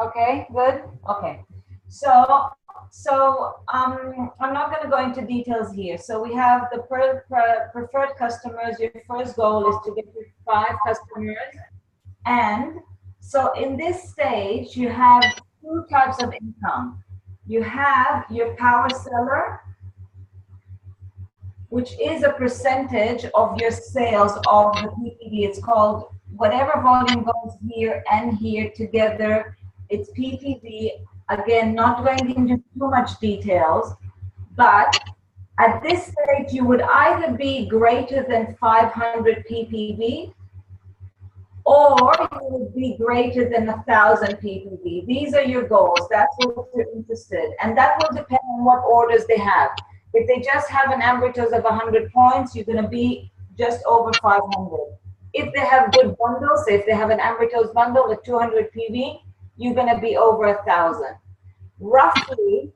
Okay, good. Okay. So I'm not going to go into details here. So we have the preferred customers. Your first goal is to get to 5 customers. And so in this stage, you have two types of income. You have your power seller, which is a percentage of your sales of the PPV. It's called whatever volume goes here and here together. It's PPV. Again, not going into too much details, but at this stage, you would either be greater than 500 PPV or you would be greater than 1,000 PPV. These are your goals. That's what you're interested in. And that will depend on what orders they have. If they just have an average of 100 points, you're going to be just over 500. If they have good bundles, if they have an average bundle with 200 PV, you're going to be over 1,000. Roughly,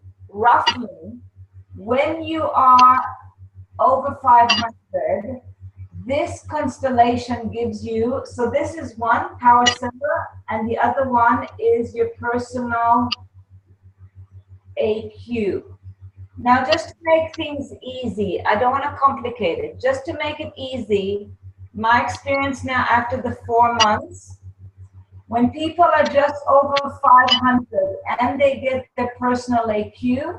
when you are over 500, this constellation gives you, so this is one power seller, and the other one is your personal AQ. Now, just to make things easy, I don't want to complicate it. Just to make it easy, my experience now after the 4 months, when people are just over 500 and they get their personal AQ,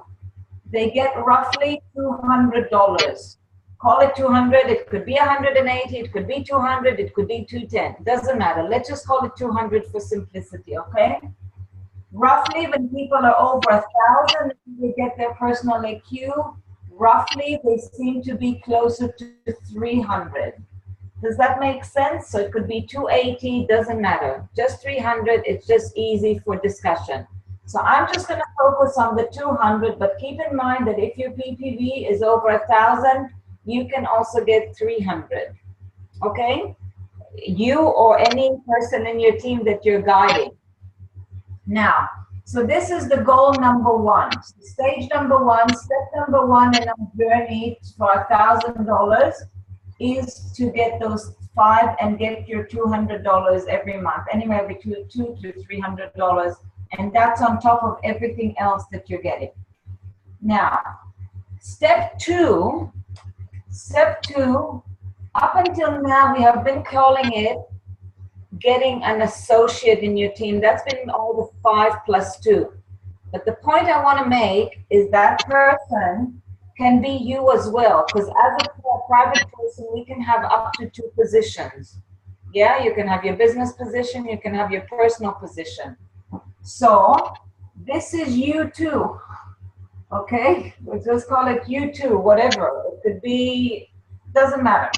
they get roughly $200. Call it 200, it could be 180, it could be 200, it could be 210. Doesn't matter. Let's just call it 200 for simplicity, okay? Roughly, when people are over 1,000, they get their personal AQ. Roughly, they seem to be closer to 300. Does that make sense? So it could be 280, doesn't matter. Just 300, it's just easy for discussion. So I'm just going to focus on the 200, but keep in mind that if your PPV is over 1,000, you can also get 300, okay? You or any person in your team that you're guiding. Now, so this is the goal number 1. So stage number 1, step number 1 in our journey for $1,000 is to get those 5 and get your $200 every month, anywhere between $200 to $300, and that's on top of everything else that you're getting. Now, step two, up until now, we have been calling it getting an associate in your team. That's been all the 5 plus 2. But the point I want to make is that person can be you as well, because as a private person, we can have up to 2 positions. Yeah, you can have your business position, you can have your personal position. So this is you too, okay? We'll just call it you too, whatever. It could be, doesn't matter.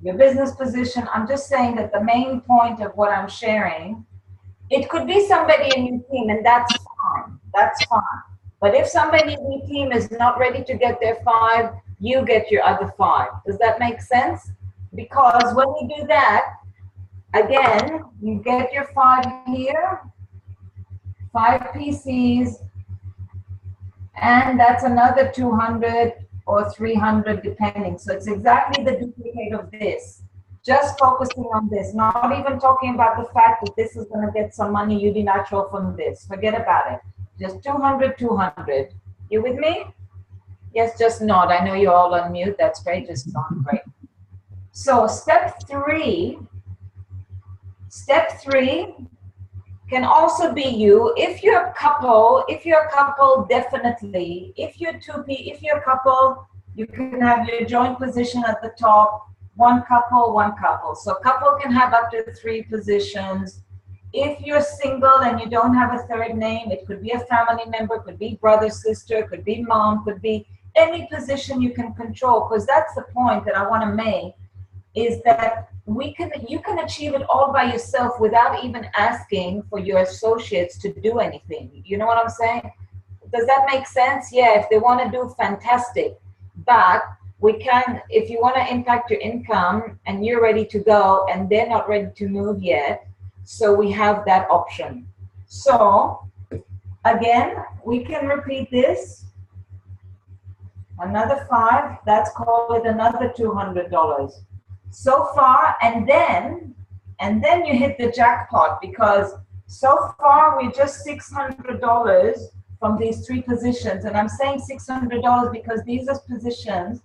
Your business position, I'm just saying that the main point of what I'm sharing, it could be somebody in your team, and that's fine, that's fine. But if somebody in your team is not ready to get their 5, you get your other 5. Does that make sense? Because when you do that, again, you get your 5 here, 5 PCs, and that's another 200 or 300 depending. So it's exactly the duplicate of this. Just focusing on this, not even talking about the fact that this is going to get some money unilateral from this. Forget about it. Just 200, 200. You with me? Yes, just nod. I know you're all on mute. That's great. Just nod. Great. So step 3 can also be you. If you're a couple, definitely. If you're a couple, you can have your joint position at the top. One couple. So couple can have up to 3 positions. If you're single and you don't have a third name, it could be a family member, could be brother, sister, could be mom, could be any position you can control, because that's the point that I want to make, is that you can achieve it all by yourself without even asking for your associates to do anything. You know what I'm saying? Does that make sense? Yeah, if they want to do, fantastic. But we can, if you want to impact your income and you're ready to go and they're not ready to move yet, so we have that option. So again, we can repeat this. Another 5, that's called it another $200 so far, and then you hit the jackpot, because So far, we're just $600 from these 3 positions. And I'm saying $600 because these are positions.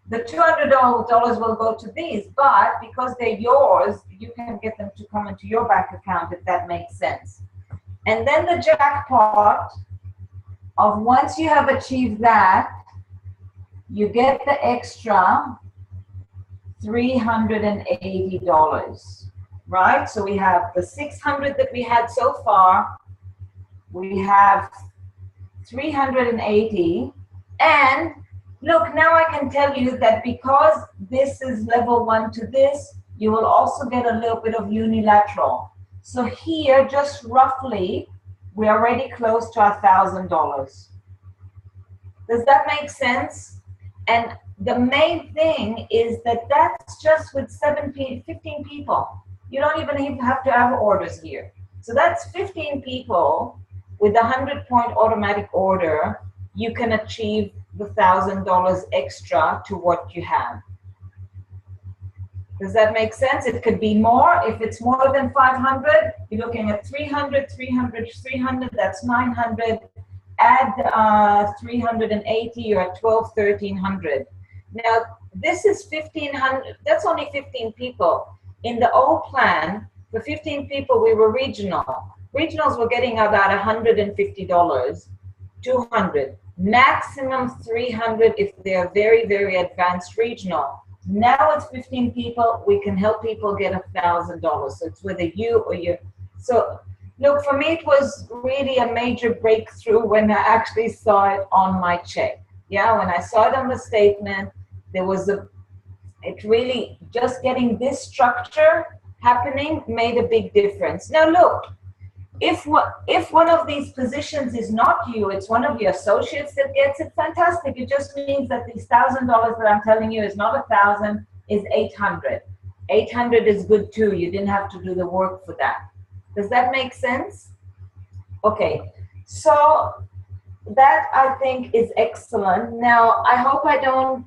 The $200 will go to these, but because they're yours, you can get them to come into your bank account, if that makes sense. And then the jackpot of once you have achieved that, you get the extra $380, right? So we have the 600 that we had so far, we have 380, and look, now I can tell you that because this is level 1 to this, you will also get a little bit of unilateral. So here, just roughly, we're already close to $1,000. Does that make sense? And the main thing is that that's just with 15 people. You don't even have to have orders here. So that's 15 people with a 100-point automatic order. You can achieve the $1,000 extra to what you have. Does that make sense? It could be more. If it's more than 500, you're looking at 300, 300, 300, that's 900. Add 380, you're at 1,300. Now, this is 1,500, that's only 15 people. In the old plan, for 15 people, we were regional. Regionals were getting about $150, 200, maximum 300 if they're very, very advanced regional. Now it's 15 people, we can help people get $1,000. So it's whether you or you. So look, for me, it was really a major breakthrough when I actually saw it on my check. Yeah, when I saw it on the statement, there was it really, just getting this structure happening made a big difference. Now look, if one of these positions is not you, it's one of your associates that gets it, fantastic. It just means that these $1,000 that I'm telling you is not 1,000, is 800. 800 is good too. You didn't have to do the work for that. Does that make sense? Okay, so that I think is excellent. Now, I hope I don't,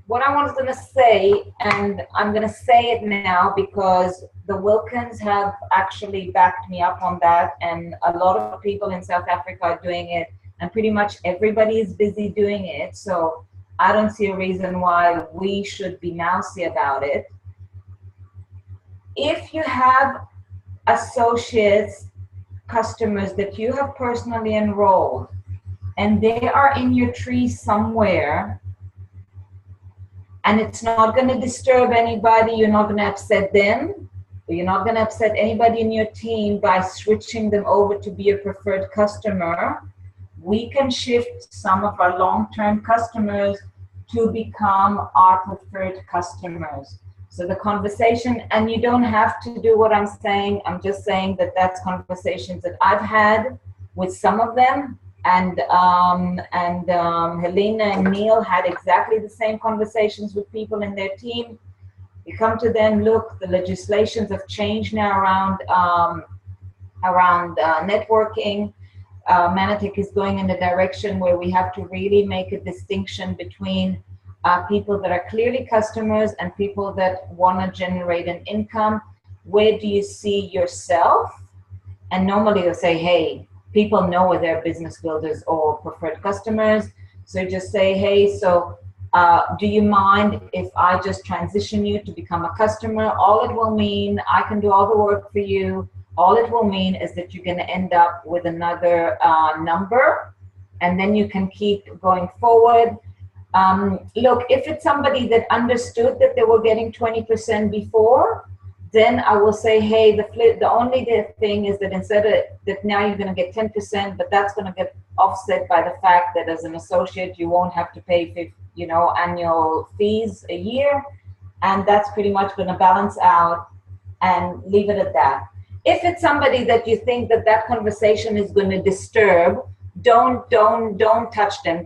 what I was going to say, and I'm going to say it now because the Wilkins have actually backed me up on that, and a lot of people in South Africa are doing it, and pretty much everybody is busy doing it. So I don't see a reason why we should be mousy about it. If you have associates, customers that you have personally enrolled, and they are in your tree somewhere, and it's not going to disturb anybody, you're not going to upset them, you're not going to upset anybody in your team by switching them over to be a preferred customer, we can shift some of our long-term customers to become our preferred customers. So the conversation, and you don't have to do what I'm saying, I'm just saying that that's conversations that I've had with some of them, and Helena and Neil had exactly the same conversations with people in their team. You come to them, look, the legislations have changed now around networking. Manatic is going in a direction where we have to really make a distinction between people that are clearly customers and people that want to generate an income. Where do you see yourself? And normally they'll say, hey, people know whether they're business builders or preferred customers. So you just say, hey, so do you mind if I just transition you to become a customer? All it will mean, I can do all the work for you. All it will mean is that you're going to end up with another number, and then you can keep going forward. Look, if it's somebody that understood that they were getting 20% before, then I will say, hey, the only thing is that instead of that, now you're going to get 10%, but that's going to get offset by the fact that as an associate, you won't have to pay, annual fees a year, and that's pretty much going to balance out, and leave it at that. If it's somebody that you think that conversation is going to disturb, don't touch them.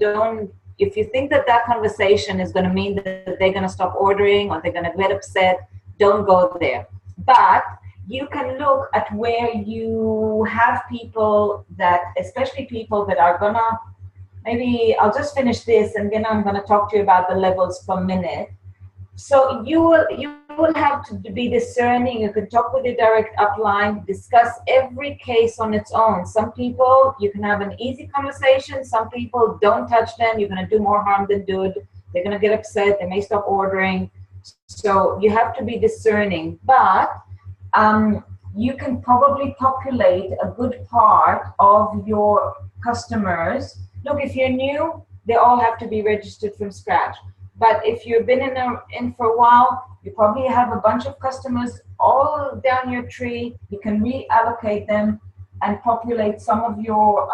If you think that conversation is going to mean that they're going to stop ordering or they're going to get upset, don't go there. But you can look at where you have people that, especially people that are going to, maybe I'll just finish this and then I'm going to talk to you about the levels per minute. So you will have to be discerning. You can talk with your direct upline, discuss every case on its own. Some people you can have an easy conversation. Some people, don't touch them. You're going to do more harm than good. They're going to get upset. They may stop ordering. So you have to be discerning. But you can probably populate a good part of your customers. Look, if you're new, they all have to be registered from scratch. But if you've been in for a while, you probably have a bunch of customers all down your tree. You can reallocate them and populate some of your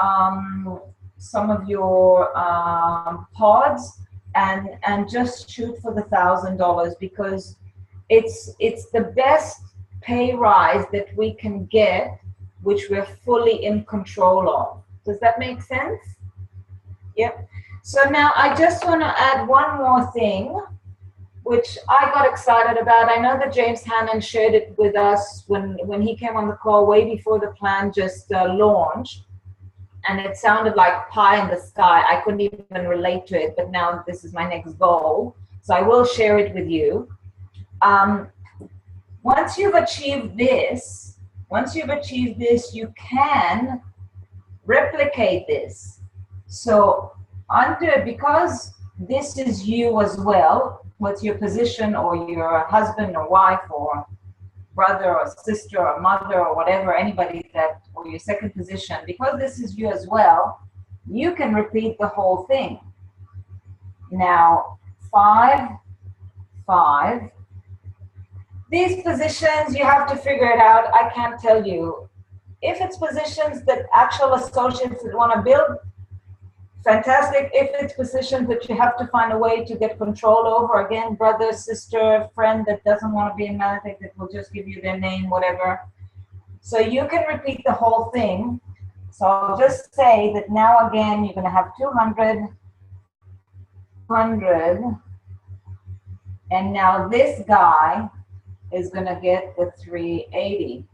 pods and just shoot for the $1,000, because it's the best pay rise that we can get, which we're fully in control of. Does that make sense? Yep. So now I just want to add one more thing, which I got excited about. I know that James Hannon shared it with us when he came on the call way before the plan just launched. And it sounded like pie in the sky. I couldn't even relate to it, but now this is my next goal. So I will share it with you. Once you've achieved this, you can replicate this. So because this is you as well, with your position or your husband or wife or brother or sister or mother or whatever, anybody or your second position, because this is you as well, you can repeat the whole thing. Now, 5, 5. These positions, you have to figure it out. I can't tell you. If it's positions that actual associates that want to build, fantastic. If it's positions that you have to find a way to get control over, again, brother, sister, friend that doesn't want to be in Manatech, that will just give you their name, whatever. So you can repeat the whole thing. So I'll just say that now again, you're going to have 200, 100, and now this guy is going to get the 380.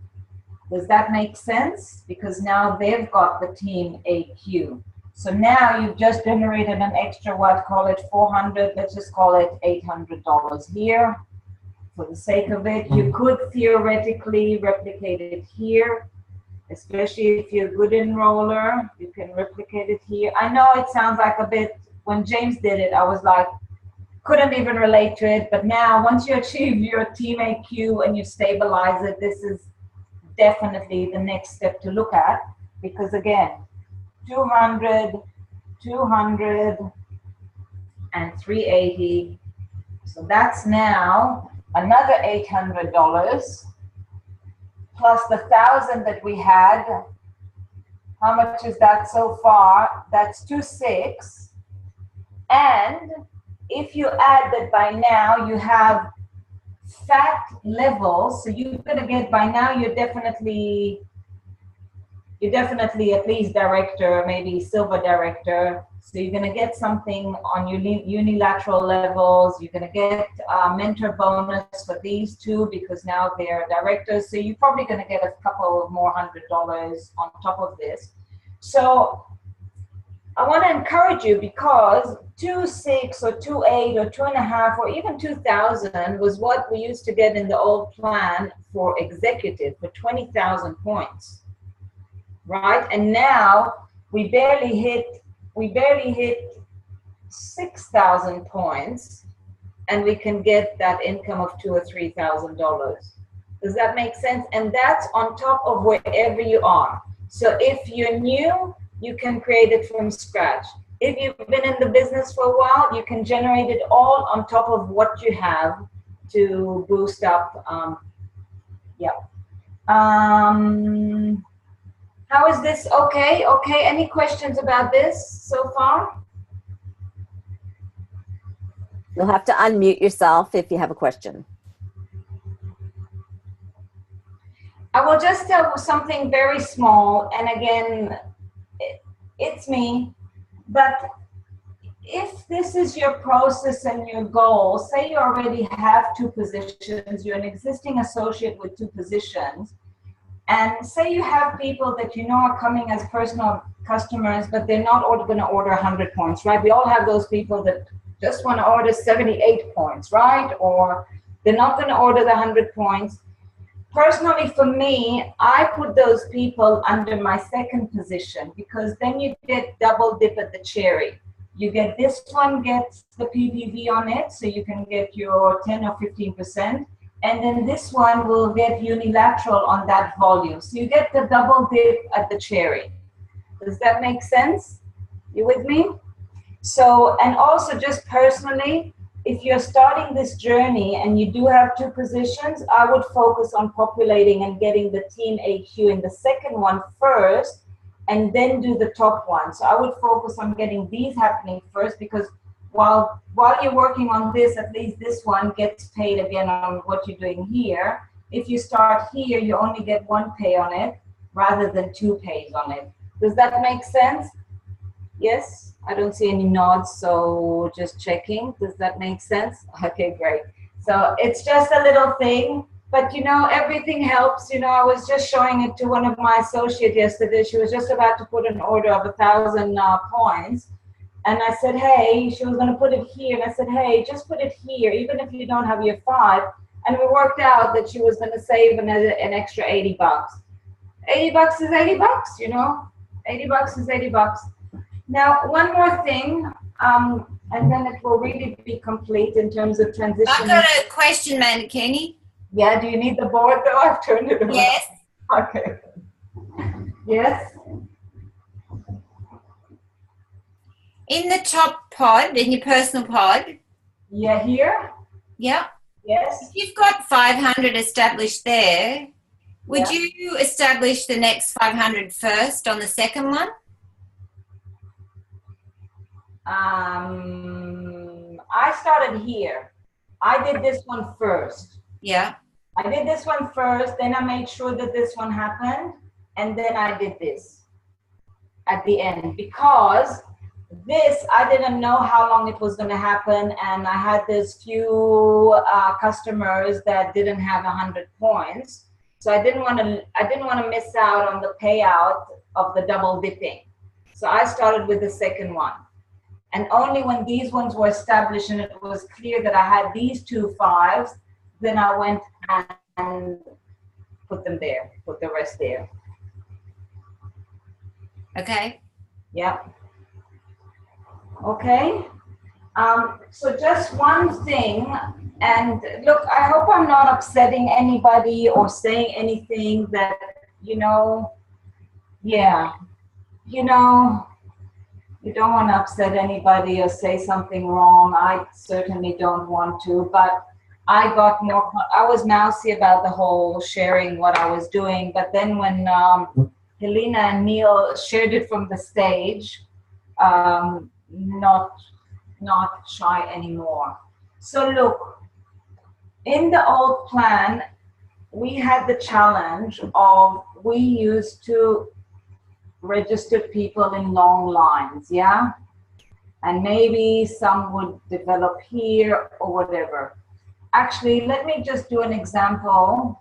Does that make sense? Because now they've got the team AQ. So now you've just generated an extra, what, call it 400, let's just call it $800 here for the sake of it. You could theoretically replicate it here, especially if you're a good enroller, you can replicate it here. I know it sounds like a bit, when James did it, I was like, couldn't even relate to it, but now once you achieve your team AQ and you stabilize it, this is definitely the next step to look at, because again, 200, 200, and 380. So that's now another $800 plus the 1,000 that we had. How much is that so far? That's 2,600. And if you add that by now you have fat levels, so you're going to get, by now you're definitely at least director, maybe silver director. So you're going to get something on your unilateral levels. You're going to get a mentor bonus for these two because now they're directors. So you're probably going to get a couple of more $100 on top of this. So I want to encourage you, because 2.6 or 2.8 or 2.5 or even 2,000 was what we used to get in the old plan for executive for 20,000 points. Right? And now we barely hit 6,000 points, and we can get that income of $2,000 or $3,000. Does that make sense? And that's on top of wherever you are. So if you're new, you can create it from scratch. If you've been in the business for a while, you can generate it all on top of what you have to boost up. How is this? Okay. Any questions about this so far? You'll have to unmute yourself if you have a question. I will just tell something very small, and again, it's me, but if this is your process and your goal, say you already have 2 positions, you're an existing associate with 2 positions, and say you have people that you know are coming as personal customers, but they're not going to order 100 points, right? We all have those people that just want to order 78 points, right? Or they're not going to order the 100 points. Personally, for me, I put those people under my second position, because then you get double dip at the cherry. You get, this one gets the PPV on it, so you can get your 10 or 15%. And then this one will get unilateral on that volume. So you get the double dip at the cherry. Does that make sense? You with me? So, and also just personally, if you're starting this journey and you do have two positions, I would focus on populating and getting the team AQ in the second one first, and then do the top one. So I would focus on getting these happening first, because while you're working on this, at least this one gets paid again on what you're doing here. If you start here, you only get one pay on it rather than two pays on it. Does that make sense? Yes? I don't see any nods, so just checking. Does that make sense? Okay, great. So it's just a little thing, but you know, everything helps. You know, I was just showing it to one of my associates yesterday. She was just about to put an order of 1,000 points. And I said, hey, she was going to put it here. And I said, hey, just put it here, even if you don't have your 5. And we worked out that she was going to save an extra 80 bucks. 80 bucks is 80 bucks, you know, 80 bucks is 80 bucks. Now, one more thing, and then it will really be complete in terms of transition. I've got a question, Mandakini. Yeah, do you need the board though? I've turned it around. Yes. Okay. Yes. In the top pod, in your personal pod. Yeah, here? Yeah. Yes. If you've got 500 established there, would you establish the next 500 first on the second one? I started here. I did this one first. Yeah. I did this one first, then I made sure that this one happened, and then I did this at the end, because this, I didn't know how long it was going to happen, and I had this few customers that didn't have 100 points, so I didn't want to miss out on the payout of the double dipping. So I started with the second one, and only when these ones were established and it was clear that I had these 2 5s, then I went and put them there, put the rest there. Okay. Yeah. Okay. So just one thing, and look, I hope I'm not upsetting anybody or saying anything that, you know, yeah, you know, you don't want to upset anybody or say something wrong. I certainly don't want to, but I was mousy about the whole sharing what I was doing. But then when Helena and Neil shared it from the stage, not shy anymore. So look, in the old plan, we had the challenge of, we used to register people in long lines, yeah? And maybe some would develop here or whatever. Actually, let me just do an example.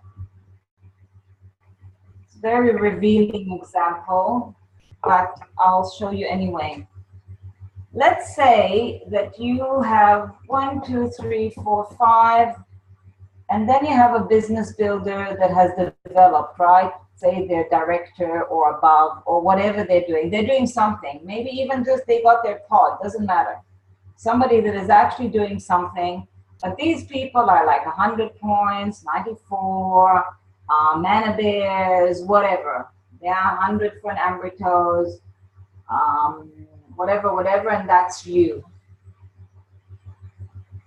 It's a very revealing example, but I'll show you anyway. Let's say that you have 1, 2, 3, 4, 5, and then you have a business builder that has developed, right? Say they're director or above or whatever they're doing. They're doing something. Maybe even just they got their pod, doesn't matter. Somebody that is actually doing something. But these people are like 100 points, 94, Mana Bears, whatever. Yeah, 100 for an Ambritos, whatever, and that's you.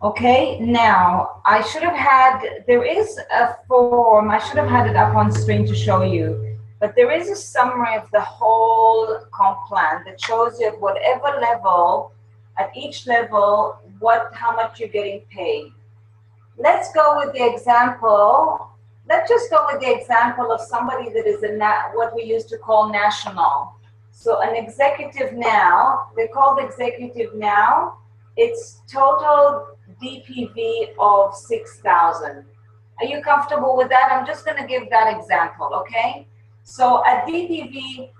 Okay, now I should have had, there is a form, I should have had it up on screen to show you, but there is a summary of the whole comp plan that shows you at whatever level, at each level, how much you're getting paid. Let's go with the example. Let's just go with the example of somebody that is what we used to call national. So an executive now, they're called executive now. It's total DPV of 6,000. Are you comfortable with that? I'm just going to give that example, okay? So at DPV,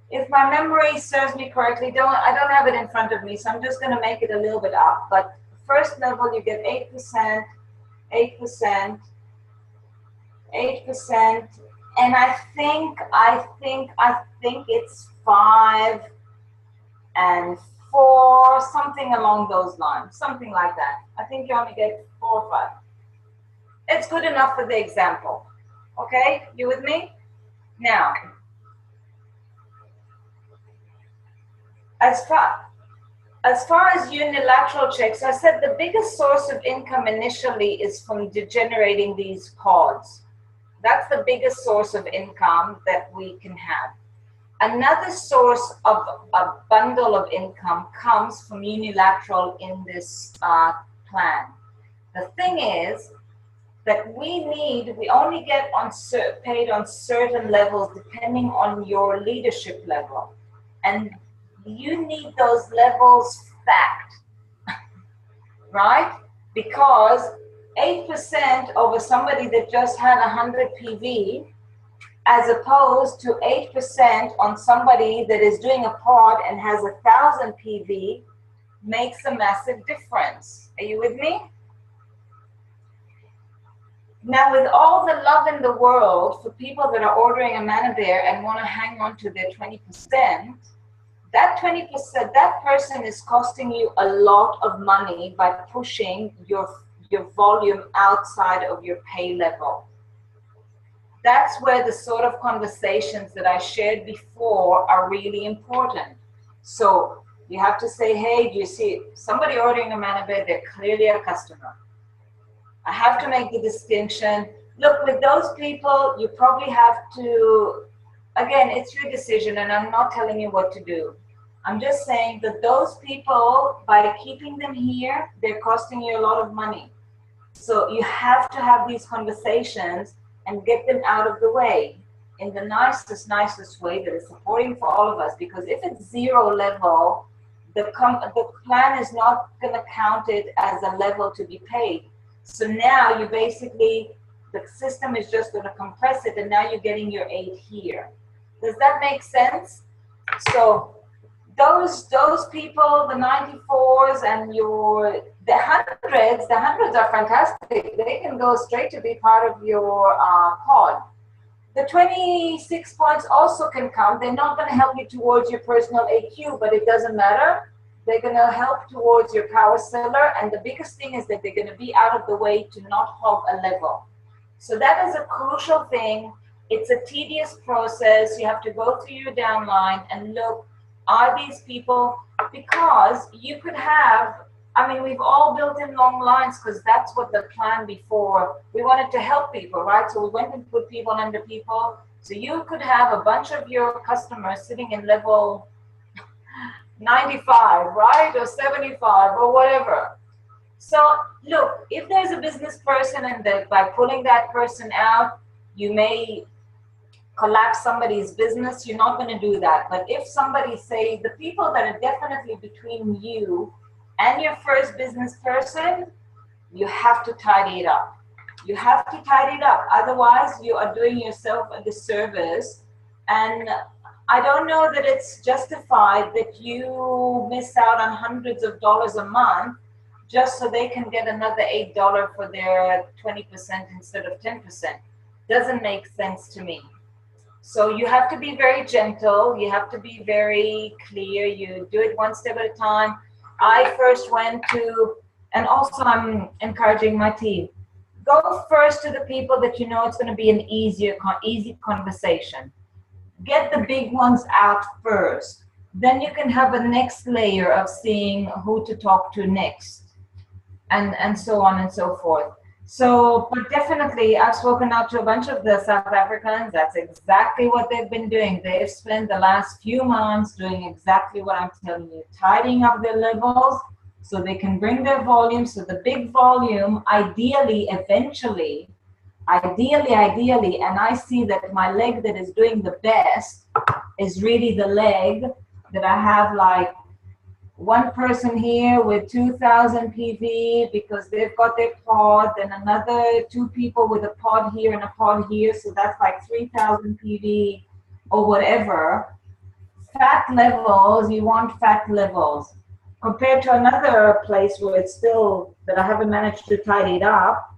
if my memory serves me correctly, I don't have it in front of me, so I'm just going to make it a little bit up. But first level you get 8%, 8%, 8%, and I think it's 5 and 4, something along those lines, something like that. I think you only get 4 or 5. It's good enough for the example. Okay, you with me? Now, as far as unilateral checks, I said the biggest source of income initially is from generating these pods. That's the biggest source of income that we can have. Another source of a bundle of income comes from unilateral in this plan. The thing is that we only get paid on certain levels depending on your leadership level. And you need those levels fact, right? Because 8% over somebody that just had 100 PV, as opposed to 8% on somebody that is doing a pod and has 1,000 PV, makes a massive difference. Are you with me? Now, with all the love in the world for people that are ordering a Mana Bear and want to hang on to their 20%, that 20%, that person is costing you a lot of money by pushing your volume outside of your pay level. That's where the sort of conversations that I shared before are really important. So you have to say, hey, do you see somebody ordering a Mana Bear? They're clearly a customer. I have to make the distinction. Look, with those people, you probably have to, again, it's your decision, and I'm not telling you what to do. I'm just saying that those people, by keeping them here, they're costing you a lot of money. So you have to have these conversations and get them out of the way in the nicest way that is supporting for all of us. Because if it's 0 level, the plan is not going to count it as a level to be paid. So now you basically, the system is just going to compress it, and now you're getting your 8 here. Does that make sense? So those people, the 94s and the hundreds are fantastic. They can go straight to be part of your pod. The 26 points also can come. They're not going to help you towards your personal AQ, but it doesn't matter. They're going to help towards your power seller. And the biggest thing is that they're going to be out of the way to not hog a level. So that is a crucial thing. It's a tedious process. You have to go through your downline and look, are these people, because you could have, I mean, we've all built in long lines because that's what the plan before. We wanted to help people, right? So we went and put people under people. So you could have a bunch of your customers sitting in level 95, right? Or 75 or whatever. So look, if there's a business person and by pulling that person out, you may collapse somebody's business. You're not going to do that. But if somebody, say, the people that are definitely between you and your first business person, you have to tidy it up. You have to tidy it up. Otherwise, you are doing yourself a disservice. And I don't know that it's justified that you miss out on hundreds of dollars a month just so they can get another $8 for their 20% instead of 10%. Doesn't make sense to me. So you have to be very gentle. You have to be very clear. You do it one step at a time. I first went to, and also I'm encouraging my team, go first to the people that you know it's going to be an easy conversation. Get the big ones out first. Then you can have a next layer of seeing who to talk to next, and so on and so forth. So, but definitely, I've spoken out to a bunch of the South Africans. That's exactly what they've been doing. They've spent the last few months doing exactly what I'm telling you, tidying up their levels so they can bring their volume. So the big volume, ideally, eventually, and I see that my leg that is doing the best is really the leg that I have like one person here with 2,000 PV because they've got their pod, and another 2 people with a pod here and a pod here. So that's like 3,000 PV or whatever. Fat levels, you want fat levels. compared to another place where it's still, that I haven't managed to tidy it up,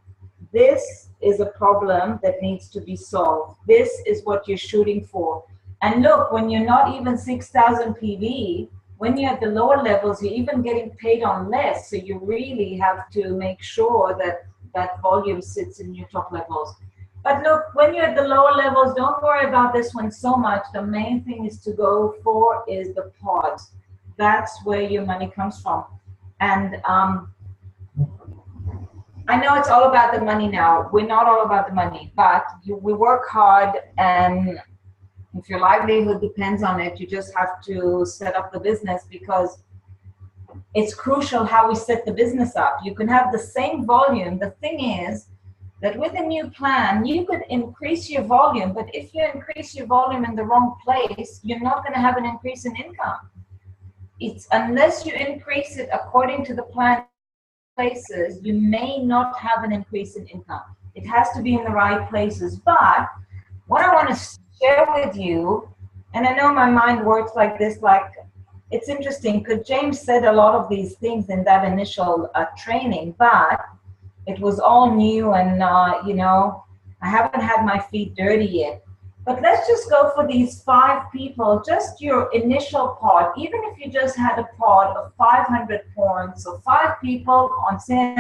this is a problem that needs to be solved. This is what you're shooting for. And look, when you're not even 6,000 PV, when you're at the lower levels, you're even getting paid on less. So you really have to make sure that that volume sits in your top levels. But look, when you're at the lower levels, don't worry about this one so much. The main thing is to go for is the pods. That's where your money comes from. And I know it's all about the money now. We're not all about the money, but we work hard, and if your livelihood depends on it, you just have to set up the business, because it's crucial how we set the business up. You can have the same volume. The thing is that with a new plan, you could increase your volume, but if you increase your volume in the wrong place, you're not going to have an increase in income. It's unless you increase it according to the plan places, you may not have an increase in income. It has to be in the right places. But what I want to share with you, and I know my mind works like this, like, it's interesting because James said a lot of these things in that initial training, but it was all new, and you know, I haven't had my feet dirty yet. But let's just go for these 5 people, just your initial pod. Even if you just had a pod of 500 points, so 5 people on, say,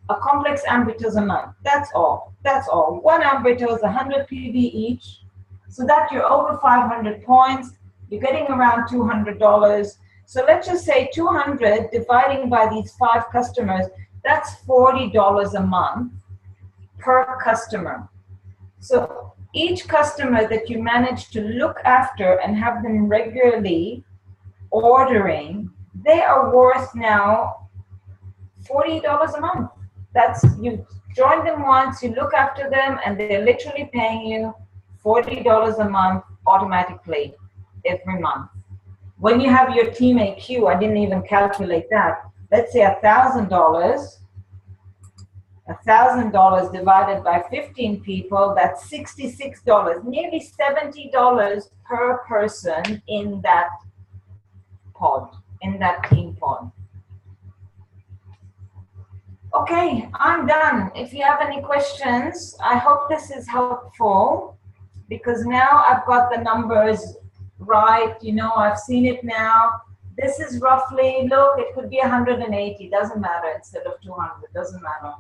a complex ambitous a month. That's all. That's all. One ambitous is 100 PV each, so that you're over 500 points. You're getting around $200. So let's just say 200 dividing by these 5 customers. That's $40 a month per customer. So each customer that you manage to look after and have them regularly ordering, they are worth now $40 a month. That's, you join them once, you look after them, and they're literally paying you $40 a month automatically every month. When you have your team AQ, I didn't even calculate that. Let's say $1,000. $1,000 divided by 15 people, that's $66, nearly $70 per person in that pod, in that team pod. Okay, I'm done. If you have any questions, I hope this is helpful, because now I've got the numbers right. You know, I've seen it now. This is roughly, look, it could be 180, doesn't matter, instead of 200, doesn't matter.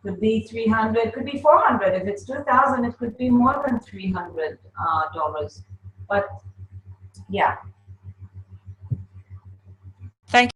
Could be 300, could be 400. If it's 2,000, it could be more than $300. But yeah. Thank you.